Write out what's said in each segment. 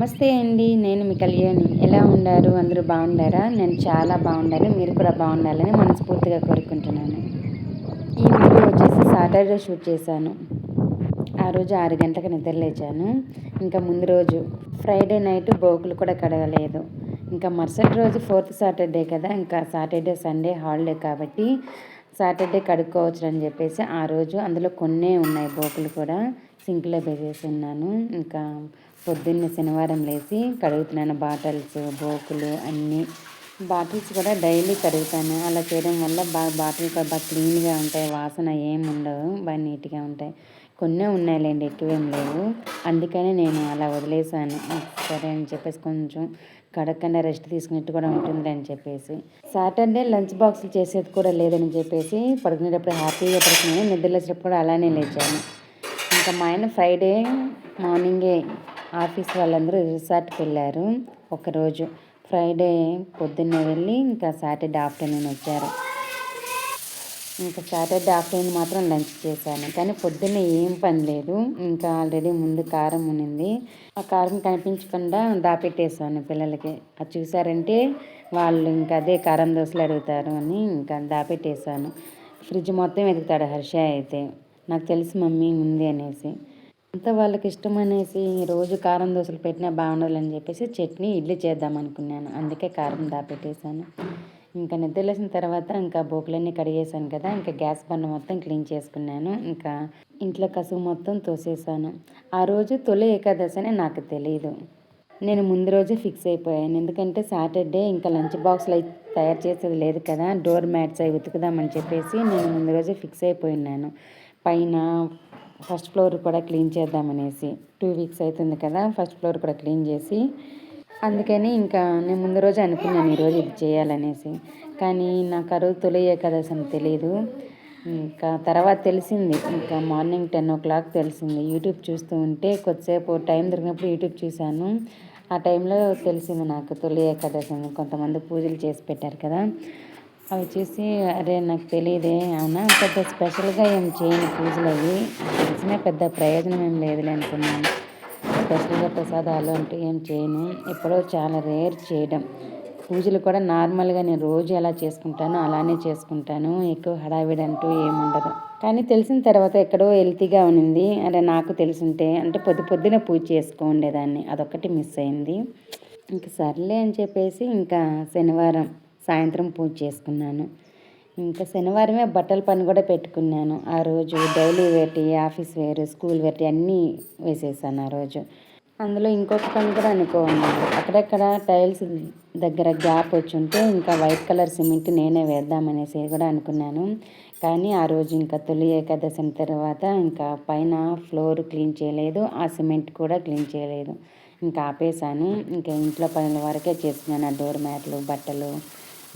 నమస్తే అండి. నేను మీ కళ్యాణి. ఎలా ఉన్నారు? అందరూ బాగున్నారా? నేను చాలా బాగున్నాను. మీరు కూడా బాగుండాలని మనస్ఫూర్తిగా కోరుకుంటున్నాను. ఈ వీడియో వచ్చేసి సాటర్డే షూట్ చేశాను. ఆ రోజు 6 గంటలకు నిద్రలేచాను. ఇంకా ముందు రోజు ఫ్రైడే నైట్ బోకులు కూడా కడగలేదు. ఇంకా మరుసటి రోజు 4th సాటర్డే కదా, ఇంకా సాటర్డే సండే హాలిడే కాబట్టి సాటర్డే కడుక్కోవచ్చు అని చెప్పేసి ఆ రోజు అందులో కొన్నే ఉన్నాయి బోకులు కూడా సింక్లో వేసేసి ఉన్నాను. ఇంకా పొద్దున్నే శనివారం లేచి కడుగుతున్నాను బాటిల్స్, బోకులు అన్నీ. బాటిల్స్ కూడా డైలీ కడుగుతాను. అలా చేయడం వల్ల బాటిల్ కూడా బాగా క్లీన్గా ఉంటాయి, వాసన ఏమి ఉండవు, బాగా నీట్గా ఉంటాయి. కొన్నే ఉన్నాయిలేండి, ఎక్కువేం లేవు. అందుకని నేను అలా వదిలేసాను. సరే అని చెప్పేసి కొంచెం కడగకుండా రెస్ట్ తీసుకున్నట్టు కూడా ఉంటుంది అని చెప్పేసి సాటర్డే లంచ్ బాక్సులు చేసేది కూడా లేదని చెప్పేసి పడుకునేటప్పుడు హ్యాపీగా పడుకున్నాను. నిద్ర లేచేటప్పుడు కూడా అలానే లేచాను. ఇంకా మా ఆయన ఫ్రైడే మార్నింగే ఆఫీస్ వాళ్ళందరూ రిసార్ట్కి వెళ్ళారు. ఒకరోజు ఫ్రైడే పొద్దున్నే వెళ్ళి ఇంకా సాటర్డే ఆఫ్టర్నూన్ వచ్చారు. ఇంకా సాటర్డే ఆఫ్టర్నూన్ మాత్రం లంచ్ చేశాను. కానీ పొద్దున్నే ఏం పని లేదు. ఇంకా ఆల్రెడీ ముందు కారం ఉన్నింది. ఆ కారం కనిపించకుండా దాపెట్టేసాను పిల్లలకి. అది చూసారంటే వాళ్ళు ఇంకా అదే కారం దోశలు అడుగుతారు అని ఇంకా దాపెట్టేసాను. ఫ్రిడ్జ్ మొత్తం వెతుకుతాడు హర్ష అయితే. నాకు తెలుసు మమ్మీ ఉంది అనేసి. అంతా వాళ్ళకి ఇష్టం అనేసి రోజు కారం దోశలు పెట్టినా బాగుండాలని చెప్పేసి చట్నీ ఇడ్లీ చేద్దాం అనుకున్నాను. అందుకే కారం దాపెట్టేసాను. ఇంకా నిద్రలేసిన తర్వాత ఇంకా బోకులన్నీ కడిగేసాను కదా, ఇంకా గ్యాస్ బండ మొత్తం క్లీన్ చేసుకున్నాను. ఇంకా ఇంట్లో కసువు మొత్తం తోసేసాను. ఆ రోజు తొలి ఏకాదశి అని నాకు తెలియదు. నేను ముందు రోజే ఫిక్స్ అయిపోయాను. ఎందుకంటే సాటర్డే ఇంకా లంచ్ బాక్స్లో తయారు చేసేది లేదు కదా, డోర్ మ్యాట్స్ అవి ఉతుకుదామని చెప్పేసి నేను ముందు రోజే ఫిక్స్ అయిపోయినాను. పైన ఫస్ట్ ఫ్లోర్ కూడా క్లీన్ చేద్దామనేసి 2 వీక్స్ అవుతుంది కదా, ఫస్ట్ ఫ్లోర్ కూడా క్లీన్ చేసి అందుకని ఇంకా నేను ముందు రోజు అనుకున్నాను ఈరోజు ఇది చేయాలనేసి. కానీ నాకు ఆ రోజు తొలి ఏకాదశి అని తెలియదు. ఇంకా తర్వాత తెలిసింది, ఇంకా మార్నింగ్ 10 o'clock తెలిసింది. యూట్యూబ్ చూస్తూ ఉంటే కొద్దిసేపు టైం దొరికినప్పుడు యూట్యూబ్ చూశాను. ఆ టైంలో తెలిసింది నాకు తొలి ఏకాదశి అని. కొంతమంది పూజలు చేసి పెట్టారు కదా, అవి చూసి అరే నాకు తెలియదే, అవునా పెద్ద స్పెషల్గా ఏం చేయను పూజలు, అవి తెలిసిన పెద్ద ప్రయోజనం ఏం లేదులే అనుకున్నాను. స్పెషల్గా ప్రసాదాలు అంటూ ఏం చేయను, ఎప్పుడో చాలా రేర్ చేయడం. పూజలు కూడా నార్మల్గా నేను రోజు ఎలా చేసుకుంటానో అలానే చేసుకుంటాను. ఎక్కువ హడావిడి అంటూ ఏముండదు. కానీ తెలిసిన తర్వాత ఎక్కడో హెల్తీగా ఉన్నింది. అరే నాకు తెలుసుంటే అంటే పొద్దున పూజ చేసుకోండేదాన్ని, అదొక్కటి మిస్ అయింది. ఇంక సర్లే అని చెప్పేసి ఇంకా శనివారం సాయంత్రం పూజ చేసుకున్నాను. ఇంకా శనివారమే బట్టల పని కూడా పెట్టుకున్నాను. ఆ రోజు డైలీ వేర్టి, ఆఫీస్ వేర్, స్కూల్ వేర్టి అన్నీ వేసేసాను ఆ రోజు. అందులో ఇంకొక పని కూడా అనుకోన్నాను. అక్కడక్కడ టైల్స్ దగ్గర గ్యాప్ వచ్చి ఉంటే ఇంకా వైట్ కలర్ సిమెంట్ నేనే వేద్దామనేసి కూడా అనుకున్నాను. కానీ ఆ రోజు ఇంకా తొలి ఏకాదశి తర్వాత ఇంకా పైన ఫ్లోర్ క్లీన్ చేయలేదు, ఆ సిమెంట్ కూడా క్లీన్ చేయలేదు. ఇంకా ఆపేసాను. ఇంకా ఇంట్లో పనుల వరకే చేసుకున్నాను. ఆ డోర్ మ్యాట్లు, బట్టలు,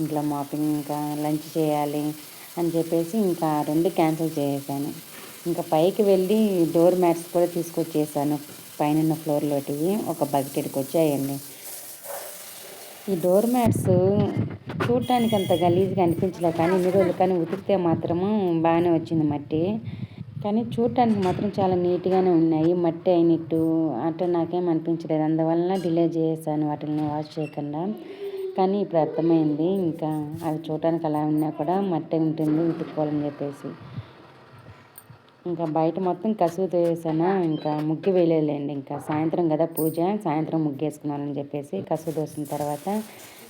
ఇంట్లో మాపింగ్, ఇంకా లంచ్ చేయాలి అని చెప్పేసి ఇంకా 2 క్యాన్సిల్ చేసేసాను. ఇంకా పైకి వెళ్ళి డోర్ మ్యాట్స్ కూడా తీసుకొచ్చేసాను. పైన ఫ్లోర్లోటివి ఒక బకెట్కి వచ్చాయండి. ఈ డోర్ మ్యాట్స్ చూడటానికి అంత గలీజ్గా అనిపించలే, కానీ ఇన్ని రోజులు కానీ ఉతికితే మాత్రము బాగానే వచ్చింది మట్టి. కానీ చూడటానికి మాత్రం చాలా నీట్గానే ఉన్నాయి. మట్టి అయినట్టు అంటే నాకేం అనిపించలేదు. అందువలన డిలే చేశాను వాటిని వాష్ చేయకుండా. కానీ ఇప్పుడు అర్థమైంది, ఇంకా అవి చూడటానికి అలా ఉన్నా కూడా మట్టి ఉంటుంది ఉతుక్కోవాలని చెప్పేసి. ఇంకా బయట మొత్తం కసువు తోసేసాను. ఇంకా ముగ్గు వేయలేదులేండి, ఇంకా సాయంత్రం కదా పూజ, సాయంత్రం ముగ్గేసుకున్నానని చెప్పేసి కసువు తోసిన తర్వాత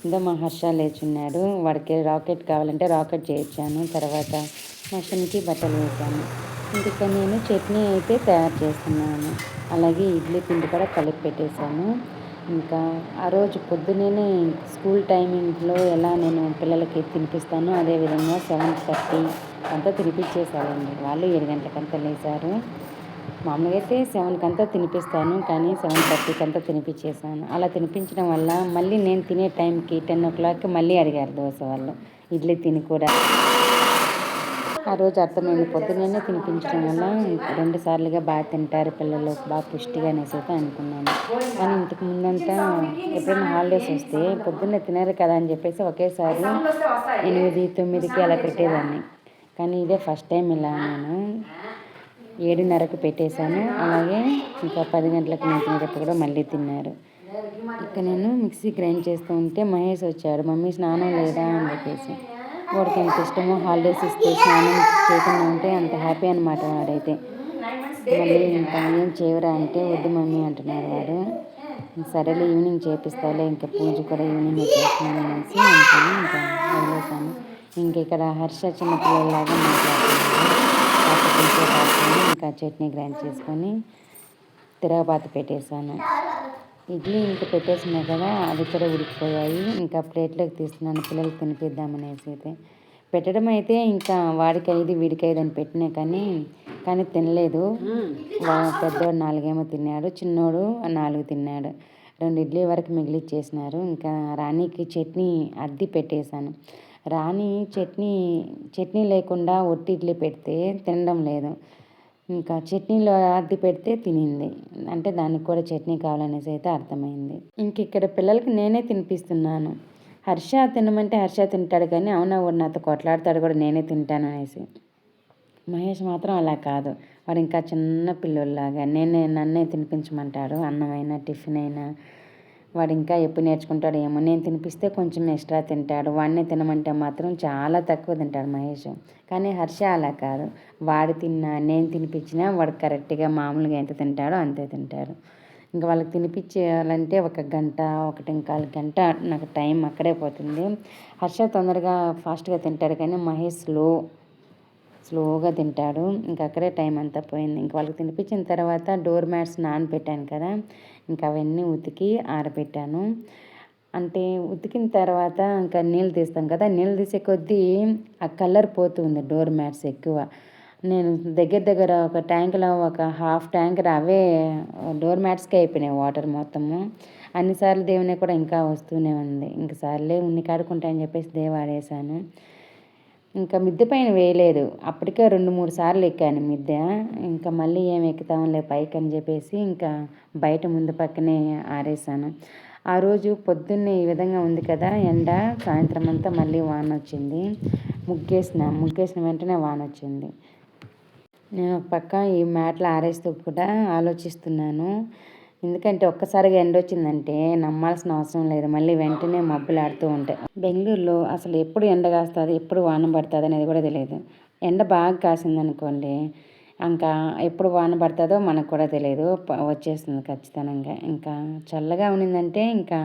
ఇంకా మా హర్ష లేచున్నాడు. వాడికి రాకెట్ కావాలంటే రాకెట్ చేయించాను. తర్వాత మషన్కి బట్టలు వేసాను. ఇంకా నేను చట్నీ అయితే తయారు చేస్తున్నాను. అలాగే ఇడ్లీ పిండి కూడా కలిపి పెట్టేశాను. ఇంకా ఆ రోజు పొద్దున్నే స్కూల్ టైమింగ్లో ఎలా నేను పిల్లలకి తినిపిస్తానో అదేవిధంగా 7:30 అంతా తినిపించేసానండి. వాళ్ళు 7 గంటలకంతా లేచారు. మామూలుగా అయితే 7కి అంతా తినిపిస్తాను, కానీ 7:30కి అంతా తినిపించేసాను. అలా తినిపించడం వల్ల మళ్ళీ నేను తినే టైంకి 10 o'clock మళ్ళీ అడిగారు దోశ వాళ్ళు, ఇడ్లీ తిని కూడా. ఆ రోజు అర్థమైంది, పొద్దున్నే తినిపించడం వల్ల 2 సార్లుగా బాగా తింటారు పిల్లలు, బాగా పుష్టిగా అనేసి అయితే అనుకున్నాను. కానీ ఇంతకు ముందంతా ఎప్పుడైనా హాలిడేస్ వస్తే పొద్దున్నే తినరు కదా అని చెప్పేసి ఒకేసారి 8, 9కి అలా పెట్టేదాన్ని. కానీ ఇదే ఫస్ట్ టైం ఇలా నేను 7:30కి పెట్టేశాను. అలాగే ఇంకా 10 గంటలకు నేను తినేటప్పుడు కూడా మళ్ళీ తిన్నారు. ఇక్కడ నేను మిక్సీ గ్రైండ్ చేస్తూ ఉంటే మహేష్ వచ్చాడు. మమ్మీ స్నానం లేదా అని చెప్పేసి. వాడికి ఎంత ఇష్టమో హాలిడేస్ ఇస్తే స్నానం చేయకుండా ఉంటే అంత హ్యాపీ అనమాట వాడైతే. మళ్ళీ ఇంకా ఏం చేయరా అంటే వద్దు మమ్మీ అంటున్నాడు వాడు. సరేలే ఈవినింగ్ చేపిస్తాలే, ఇంకా పూజ కూడా ఈవినింగ్ చేస్తున్నాను అనేసి అనుకుని ఇంకా వదిలేసాను. ఇంక ఇక్కడ హర్ష చిన్నపిల్లలాగా మాట్లాడుతున్నాడు. ఇంకా చట్నీ గ్రైండ్ చేసుకొని తిరగబాత పెట్టేశాను. ఇడ్లీ ఇంకా పెట్టేసినాయి కదా, అవి కూడా ఉడికిపోయాయి. ఇంకా ప్లేట్లోకి తీస్తున్నాను పిల్లలకి తినిపిద్దామనేసి. అయితే పెట్టడం అయితే ఇంకా వాడికి 5 వీడికి 5 అని పెట్టినా కానీ తినలేదు. పెద్దోడు 4 ఏమో తిన్నాడు, చిన్నోడు 4 తిన్నాడు. 2 ఇడ్లీ వరకు మిగిలిచ్చేసినారు. ఇంకా రాణికి చట్నీ అద్ది పెట్టేశాను. రాణి చట్నీ లేకుండా ఒట్టి ఇడ్లీ పెడితే తినడం లేదు. ఇంకా చట్నీలో అద్ది పెడితే తినింది. అంటే దానికి కూడా చట్నీ కావాలనేసి అయితే అర్థమైంది. ఇంక ఇక్కడ పిల్లలకి నేనే తినిపిస్తున్నాను. హర్ష తినమంటే హర్ష తింటాడు, కానీ అవునా వాడు నాతో కొట్లాడతాడు కూడా నేనే తింటాను అనేసి. మహేష్ మాత్రం అలా కాదు. వాడు ఇంకా చిన్న పిల్లోళ్ళలాగా నన్నే తినిపించమంటాడు. అన్నమైనా టిఫిన్ అయినా వాడు ఇంకా ఎప్పుడు నేర్చుకుంటాడు ఏమో. నేను తినిపిస్తే కొంచెం ఎక్స్ట్రా తింటాడు. వాడినే తినమంటే మాత్రం చాలా తక్కువ తింటాడు మహేష్. కానీ హర్ష అలా కాదు. వాడు తిన్నా నేను తినిపించినా వాడు కరెక్ట్గా మామూలుగా ఎంత తింటాడో అంతే తింటాడు. ఇంకా వాళ్ళకి తినిపించాలంటే 1 గంట 1.25 గంట నాకు టైం అక్కడే పోతుంది. హర్ష తొందరగా ఫాస్ట్గా తింటాడు, కానీ మహేష్ స్లోగా తింటాడు. ఇంకా అక్కడే టైం అంతా పోయింది. ఇంక వాళ్ళకి తినిపించిన తర్వాత డోర్ మ్యాట్స్ నానబెట్టాను కదా, ఇంకా అవన్నీ ఉతికి ఆరబెట్టాను. అంటే ఉతికిన తర్వాత ఇంకా నీళ్ళు తీస్తాం కదా, నీళ్ళు తీసే కొద్దీ ఆ కలర్ పోతుంది డోర్ మ్యాట్స్ ఎక్కువ. నేను దగ్గర ఒక ట్యాంకులో ఒక హాఫ్ ట్యాంక్ అవే డోర్ మ్యాట్స్కే అయిపోయినాయి వాటర్ మొత్తము. అన్నిసార్లు దేవుని కూడా ఇంకా వస్తూనే ఉంది. ఇంక సార్లే ఉన్ని కాడుకుంటాయని చెప్పేసి దేవాడేసాను. ఇంకా మిద్దె పైన వేయలేదు. అప్పటికే 2-3 సార్లు ఎక్కాను మిద్దె. ఇంకా మళ్ళీ ఏం ఎక్కుతాంలే పైకి అని చెప్పేసి ఇంకా బయట ముందు పక్కనే ఆరేసాను. ఆ రోజు పొద్దున్నే ఈ విధంగా ఉంది కదా ఎండ, సాయంత్రం అంతా మళ్ళీ వాన వచ్చింది. ముగ్గేసిన వెంటనే వాన వచ్చింది. నేను ఒక పక్క ఈ మ్యాట్లు ఆరేస్తూ కూడా ఆలోచిస్తున్నాను. ఎందుకంటే ఒక్కసారిగా ఎండ వచ్చిందంటే నమ్మాల్సిన అవసరం లేదు, మళ్ళీ వెంటనే మబ్బులాడుతూ ఉంటాయి. బెంగళూరులో అసలు ఎప్పుడు ఎండ కాస్తుంది, ఎప్పుడు వాన పడుతుంది అనేది కూడా తెలియదు. ఎండ బాగా కాసిందనుకోండి, ఇంకా ఎప్పుడు వాన పడుతుందో మనకు కూడా తెలియదు, వచ్చేస్తుంది ఖచ్చితంగా. ఇంకా చల్లగా ఉండిందంటే ఇంకా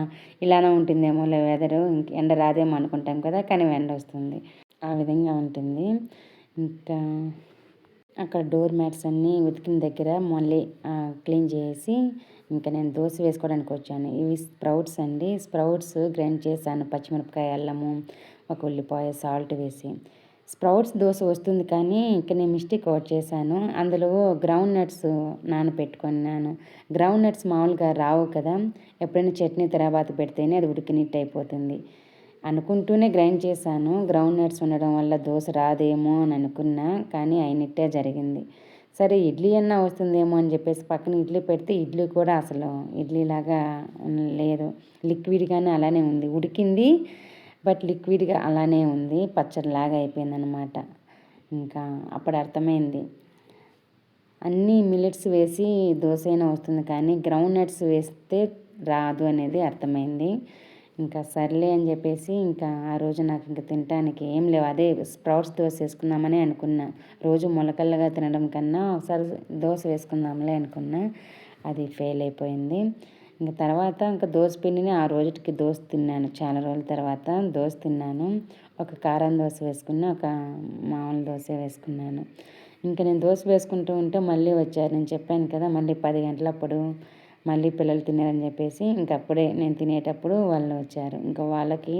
ఇలానే ఉంటుందేమో వెదరు, ఎండ రాదేమో అనుకుంటాం కదా, కానీ ఎండ వస్తుంది. ఆ విధంగా ఉంటుంది. ఇంకా అక్కడ డోర్ మ్యాట్స్ అన్నీ ఉతికిన దగ్గర మళ్ళీ క్లీన్ చేసి ఇంకా నేను దోశ వేసుకోవడానికి వచ్చాను. ఇవి స్ప్రౌట్స్ అండి. స్ప్రౌట్స్ గ్రైండ్ చేశాను, పచ్చిమిరపకాయ, అల్లము, ఒక ఉల్లిపాయ, సాల్ట్ వేసి. స్ప్రౌట్స్ దోశ వస్తుంది, కానీ ఇంకా నేను మిస్టేక్ ఒకటి చేశాను. అందులో గ్రౌండ్ నట్స్ నానబెట్టుకున్నాను. గ్రౌండ్ నట్స్ మామూలుగా రావు కదా, ఎప్పుడైనా చట్నీ తర్వాత పెడితేనే అది ఉడికినట్టు అయిపోతుంది అనుకుంటూనే గ్రైండ్ చేశాను. గ్రౌండ్ నట్స్ ఉండడం వల్ల దోశ రాదేమో అని అనుకున్నా, కానీ అయినట్టే జరిగింది. సరే ఇడ్లీ అన్నా వస్తుందేమో అని చెప్పేసి పక్కన ఇడ్లీ పెడితే ఇడ్లీ కూడా అసలు ఇడ్లీలాగా లేదు, లిక్విడ్గానే అలానే ఉంది. ఉడికింది బట్ లిక్విడ్గా అలానే ఉంది, పచ్చడిలాగా అయిపోయిందనమాట. ఇంకా అప్పుడు అర్థమైంది అన్నీ మిల్లెట్స్ వేసి దోశ అయినా వస్తుంది, కానీ గ్రౌండ్ నట్స్ వేస్తే రాదు అనేది అర్థమైంది. ఇంకా సర్లే అని చెప్పేసి ఇంకా ఆ రోజు నాకు ఇంకా తినడానికి ఏం లేవు. అదే స్ప్రౌట్స్ దోశ వేసుకుందామని అనుకున్నా. రోజు మొలకల్లగా తినడం కన్నా ఒకసారి దోశ వేసుకుందాంలే అనుకున్నా. అది ఫెయిల్ అయిపోయింది. ఇంకా తర్వాత ఇంకా దోశ పిండిని ఆ రోజుకి దోశ తిన్నాను. చాలా రోజుల తర్వాత దోశ తిన్నాను. ఒక కారం దోశ వేసుకున్నా, ఒక మామూలు దోశ వేసుకున్నాను. ఇంకా నేను దోశ వేసుకుంటూ ఉంటే మళ్ళీ వచ్చారు. నేను చెప్పాను కదా, మళ్ళీ 10 గంటలప్పుడు మళ్ళీ పిల్లలు తినారని చెప్పేసి ఇంక అప్పుడే నేను తినేటప్పుడు వాళ్ళు వచ్చారు. ఇంకా వాళ్ళకి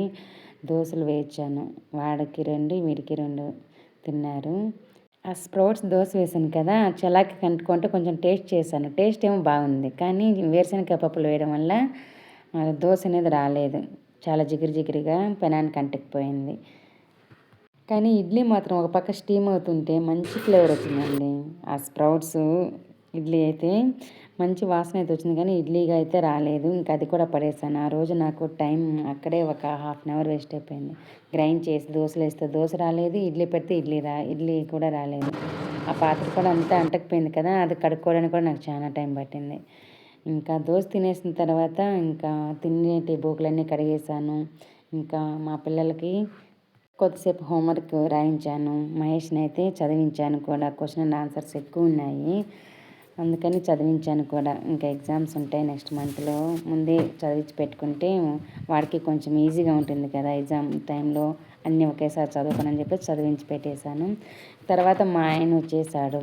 దోశలు వేయించాను. వాడికి 2, వీడికి 2 తిన్నారు. ఆ స్ప్రౌట్స్ దోశ వేసాను కదా, చలాకి కంటుకుంటే కొంచెం టేస్ట్ చేశాను. టేస్ట్ ఏమో బాగుంది, కానీ వేరుశనగకాయ పప్పులు వేయడం వల్ల దోశ అనేది రాలేదు. చాలా జిగిరిగా పెనానికి అంటుకుపోయింది. కానీ ఇడ్లీ మాత్రం ఒక పక్క స్టీమ్ అవుతుంటే మంచి ఫ్లేవర్ వచ్చిందండి. ఆ స్ప్రౌట్స్ ఇడ్లీ అయితే మంచి వాసన అయితే వచ్చింది, కానీ ఇడ్లీగా అయితే రాలేదు. ఇంకా అది కూడా పడేసాను. ఆ రోజు నాకు టైం అక్కడే ఒక ½ గంట వేస్ట్ అయిపోయింది. గ్రైండ్ చేసి దోశలు వేస్తే దోశ రాలేదు, ఇడ్లీ పెడితే ఇడ్లీ కూడా రాలేదు. ఆ పాత్ర కూడా అంతా అంటకపోయింది కదా, అది కడుక్కోవడానికి కూడా నాకు చాలా టైం పట్టింది. ఇంకా దోశ తినేసిన తర్వాత ఇంకా తినేటి బోకులన్నీ కడిగేసాను. ఇంకా మా పిల్లలకి కొద్దిసేపు హోంవర్క్ రాయించాను. మహేష్ని అయితే చదివించాను కూడా. క్వశ్చన్ అండ్ ఆన్సర్స్ ఎక్కువ ఉన్నాయి, అందుకని చదివించాను కూడా. ఇంకా ఎగ్జామ్స్ ఉంటాయి నెక్స్ట్ మంత్లో, ముందే చదివించి పెట్టుకుంటే వాడికి కొంచెం ఈజీగా ఉంటుంది కదా ఎగ్జామ్ టైంలో అన్నీ ఒకేసారి చదువుకోనని చెప్పి చదివించి పెట్టేశాను. తర్వాత మా ఆయన వచ్చేసాడు.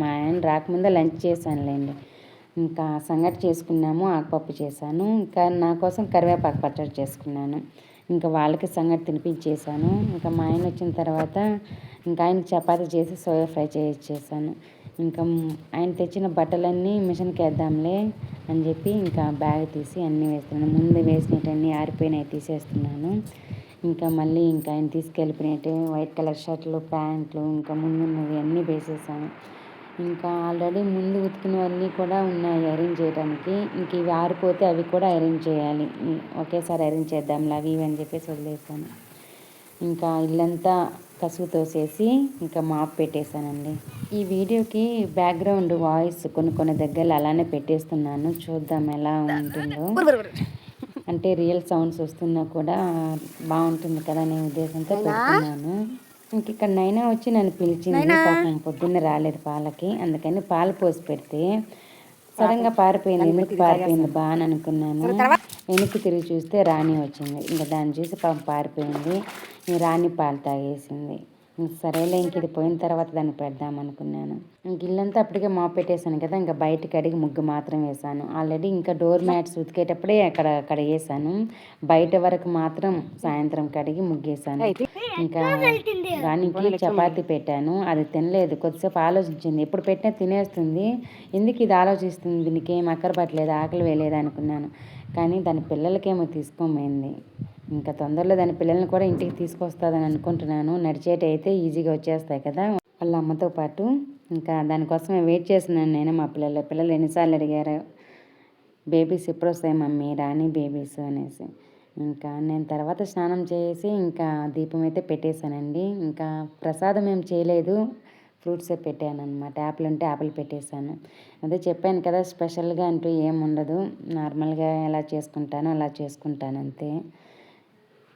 మా ఆయన రాకముందే లంచ్ చేశానులేండి. ఇంకా సంగటి చేసుకున్నాము, ఆకుపప్పు చేశాను. ఇంకా నా కోసం కరివేపాకు పచ్చడి చేసుకున్నాను. ఇంకా వాళ్ళకి సంగటి తినిపించేసాను. ఇంకా మా ఆయన వచ్చిన తర్వాత ఇంకా ఆయన చపాతీ చేసి సోయా ఫ్రై చేసేసాను. ఇంకా ఆయన తెచ్చిన బట్టలన్నీ మిషన్కి వేద్దాంలే అని చెప్పి ఇంకా బ్యాగ్ తీసి అన్నీ వేస్తున్నాను. ముందు వేసినవన్నీ ఆరిపోయినవి తీసేస్తున్నాను. ఇంకా మళ్ళీ ఇంకా ఆయన తీసుకెళ్ళిపోయినట్టు వైట్ కలర్ షర్ట్లు, ప్యాంట్లు, ఇంకా ముందున్నవి అన్నీ వేసేసాను. ఇంకా ఆల్రెడీ ముందు ఉతికినవన్నీ కూడా ఉన్నాయి అరేంజ్ చేయడానికి. ఇంక ఇవి ఆరిపోతే అవి కూడా అరేంజ్ చేయాలి. ఒకేసారి అరేంజ్ చేద్దాంలే అవి ఇవి అని చెప్పేసి వదిలేసాను. ఇంకా ఇల్లంతా కసువు తోసేసి ఇంకా మాప్ పెట్టేశానండి. ఈ వీడియోకి బ్యాక్గ్రౌండ్ వాయిస్ కొన్ని దగ్గరలో అలానే పెట్టేస్తున్నాను, చూద్దాం ఎలా ఉంటుందో. అంటే రియల్ సౌండ్స్ వస్తున్నా కూడా బాగుంటుంది కదా అనే ఉద్దేశంతో పెడుతున్నాను. ఇంక ఇక్కడ నైనా వచ్చి నన్ను పిలిచింది. పాపం పొద్దున్న రాలేదు పాలకి, అందుకని పాలు పోసి పెడితే సడన్గా పారిపోయింది. ఎందుకు పారిపోయింది బా అని అనుకున్నాను. వెనక్కి తిరిగి చూస్తే రాణి వచ్చింది. ఇంకా దాన్ని చూసి పాపం పారిపోయింది. రాణి పాలు తాగేసింది. సరేలే ఇంక ఇది పోయిన తర్వాత దాన్ని పెడదాం అనుకున్నాను. ఇంక ఇల్లంతా అప్పటికే మాప్ పెట్టేశాను కదా, ఇంకా బయటకి అడిగి ముగ్గు మాత్రం వేసాను. ఆల్రెడీ ఇంకా డోర్ మ్యాట్స్ ఉతికేటప్పుడే అక్కడ కడిగేసాను. బయట వరకు మాత్రం సాయంత్రం కడిగి ముగ్గేసాను. ఇంకా రాణికి చపాతీ పెట్టాను, అది తినలేదు. కొద్దిసేపు ఆలోచించింది, ఎప్పుడు పెట్టినా తినేస్తుంది, ఎందుకు ఇది ఆలోచిస్తుంది, దీనికి ఏం అక్కర పట్టలేదు, ఆకలి వేయలేదు అనుకున్నాను. కానీ దాని పిల్లలకేమో తీసుకోమైంది. ఇంకా తొందరలో దాని పిల్లల్ని కూడా ఇంటికి తీసుకొస్తుందని అనుకుంటున్నాను. నడిచేటి అయితే ఈజీగా వచ్చేస్తాయి కదా వాళ్ళ అమ్మతో పాటు. ఇంకా దానికోసమే వెయిట్ చేస్తున్నాను నేను. మా పిల్లలు ఎన్నిసార్లు అడిగారు, బేబీస్ ఎప్పుడు వస్తాయి మమ్మీ, రాణి బేబీస్ అనేసి. ఇంకా నేను తర్వాత స్నానం చేసి ఇంకా దీపం అయితే పెట్టేశానండి. ఇంకా ప్రసాదం ఏం చేయలేదు, ఫ్రూట్సే పెట్టాను అనమాట. యాపిల్ ఉంటే యాపిల్ పెట్టేశాను. అదే చెప్పాను కదా, స్పెషల్గా అంటూ ఏం ఉండదు, నార్మల్గా ఎలా చేసుకుంటానో అలా చేసుకుంటాను అంతే.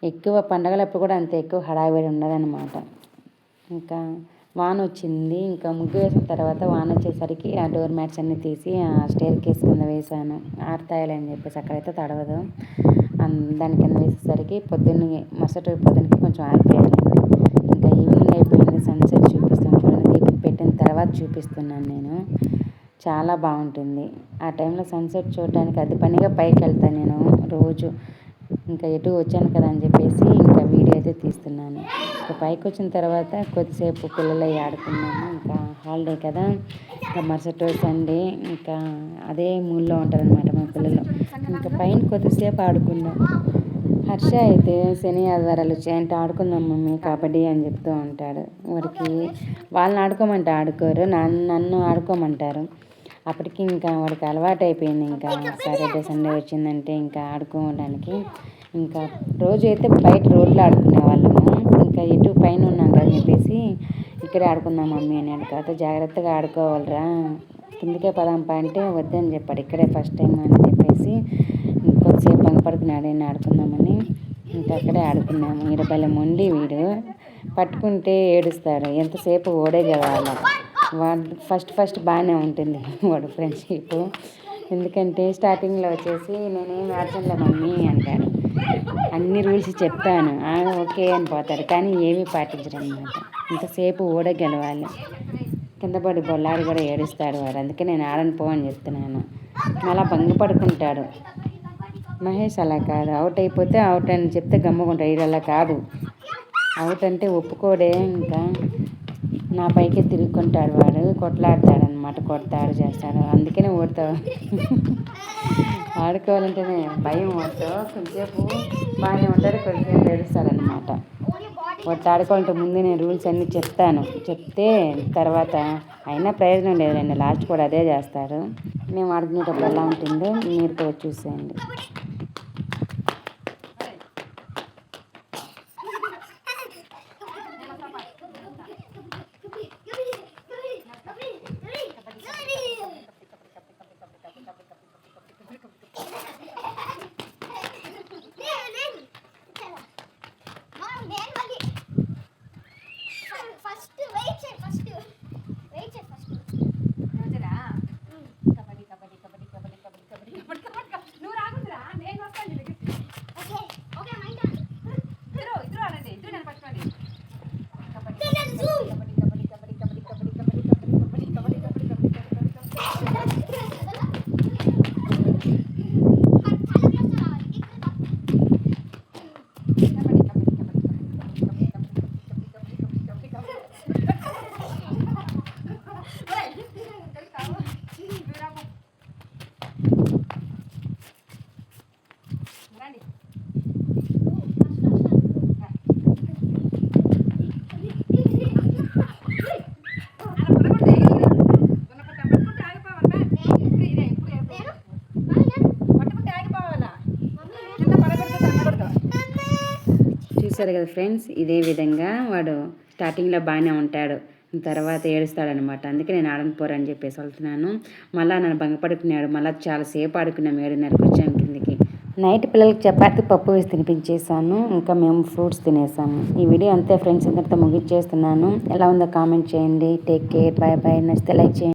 ఎక్కువ పండగలప్పుడు కూడా అంత ఎక్కువ హడావిడి ఉండదన్నమాట. ఇంకా వాన వచ్చింది. ఇంకా ముగ్గు వేసిన తర్వాత వాన వచ్చేసరికి ఆ డోర్ మ్యాట్స్ అన్నీ తీసి ఆ స్టేర్ కేస్ కింద వేసాను, ఆరుతాయలని చెప్పేసి, అక్కడైతే తడవదు. దాని కింద వేసేసరికి మరుసటి పొద్దున్నకి కొంచెం ఆరిపోయాలండి. ఇంకా ఈవినింగ్ అయిపోయింది, సన్సెట్ చూపిస్తాను చూడండి. దీపం పెట్టిన తర్వాత చూపిస్తున్నాను నేను. చాలా బాగుంటుంది ఆ టైంలో సన్సెట్ చూడడానికి. అది పనిగా పైకి వెళ్తాను నేను రోజు. ఇంకా ఎటు వచ్చాను కదా అని చెప్పేసి ఇంకా వీడియో అయితే తీస్తున్నాను. ఇంకా పైకి వచ్చిన తర్వాత కొద్దిసేపు పిల్లలు ఆడుకున్నాము. ఇంకా హాలిడే కదా, ఇంకా మరుసటి రోజు సండే, ఇంకా అదే మూడ్లో ఉంటారనమాట మా పిల్లలు. ఇంకా పైన కొద్దిసేపు ఆడుకున్నాం. హర్ష అయితే శని ఆదివారాలు వచ్చాయంటే ఆడుకుందాం మమ్మీ కబడ్డీ అని చెప్తూ ఉంటాడు. వాడికి వాళ్ళని ఆడుకోమంటే ఆడుకోరు, నన్ను ఆడుకోమంటారు. అప్పటికి ఇంకా వాడికి అలవాటు అయిపోయింది. ఇంకా సాటర్డే సండే వచ్చిందంటే ఇంకా ఆడుకోవడానికి. ఇంకా రోజు అయితే బయట రోడ్లో ఆడుకునే వాళ్ళము. ఇంకా ఇటు పైన ఉన్నాం కదా చెప్పేసి ఇక్కడే ఆడుకుందాం మమ్మీ అని కాదు, జాగ్రత్తగా ఆడుకోవాలిరా, కిందకే పదాంపా అంటే వద్దని చెప్పాడు. ఇక్కడే ఫస్ట్ టైం అని చెప్పేసి కొద్దిసేపు భంగపడుతున్నాడు నేను ఆడుకుందామని. ఇంకా అక్కడే ఆడుకున్నాము. ఈడబల్లె మొండి వీడు, పట్టుకుంటే ఏడుస్తాడు, ఎంతసేపు ఓడే కావాలి. వాడు ఫస్ట్ బాగానే ఉంటుంది వాడు ఫ్రెండ్షిప్. ఎందుకంటే స్టార్టింగ్లో వచ్చేసి నేనేం ఆడటంలే మమ్మీ అంటాడు, అన్ని రూల్స్ చెప్తాను ఓకే అని పోతాడు, కానీ ఏమీ పాటించరు అనమాట. ఇంతసేపు ఓడే గెలవాలి. కింద పడి బొల్లాడు కూడా ఏడుస్తాడు వాడు, అందుకే నేను ఆడను పో అని చెప్తున్నాను. మళ్ళీ భంగపడుకుంటాడు. మహేష్ అలా కాదు, అవుట్ అయిపోతే అవుట్ అని చెప్తే గమ్ముకుంటాడు. ఇది అలా కాదు, అవుట్ అంటే ఒప్పుకోడే, ఇంకా నా పైకే తిరుగుకుంటాడు వాడు, కొట్లాడతాడు అనమాట, కొడతాడు చేస్తాడు. అందుకనే ఓడతావు ఆడుకోవాలంటేనే భయం. ఓడతావు కొంచెంసేపు బాగానే ఉంటాడు, కొంచెంసేపు ఏడుస్తాడనమాట. వాడు ఆడుకోవాలంటే ముందు నేను రూల్స్ అన్నీ చెప్తాను, చెప్తే తర్వాత అయినా ప్రయోజనం లేదండి, లాస్ట్ కూడా అదే చేస్తారు. మేము ఆడుకునేటప్పుడు ఎలా ఉంటుందో మీరు కూడా చూసేయండి. ఫస్ట్ వెయిట్ చేయి ఫస్ట్ రోజురా కబడ్డీ కబడ్డీ కబడ్డీ కబడ్డీ కబడ్డీ కబడ్డీ కబడ్డీ కబడ్డీ నువ్వు రాగుందిరా నేను వస్తాను నీ దగ్గరికి ఓకే ఓకే మై టర్న్ ఇద్దరు ఆడండి ఇద్దరు నేను ఫస్ట్ ఆడి కబడ్డీ కబడ్డీ కబడ్డీ కబడ్డీ కబడ్డీ కబడ్డీ కబడ్డీ కబడ్డీ కబడ్డీ కబడ్డీ చూసారు కదా ఫ్రెండ్స్, ఇదే విధంగా వాడు స్టార్టింగ్లో బాగానే ఉంటాడు, తర్వాత ఏడుస్తాడనమాట. అందుకే నేను ఆడని పోరని చెప్పేసి వెళ్తున్నాను. మళ్ళీ నన్ను భంగపడుకున్నాడు. మళ్ళీ చాలాసేపు ఆడుకున్నాం, 7:30కి వచ్చాము కిందికి. నైట్ పిల్లలకి చపాతి పప్పు వేసి తినిపించేసాను, ఇంకా మేము ఫ్రూట్స్ తినేసాము. ఈ వీడియో అంతే ఫ్రెండ్స్, ఇంతటితో ముగించేస్తున్నాను. ఎలా ఉందో కామెంట్ చేయండి. Take care, bye bye. నచ్చితే లైక్ చేయండి.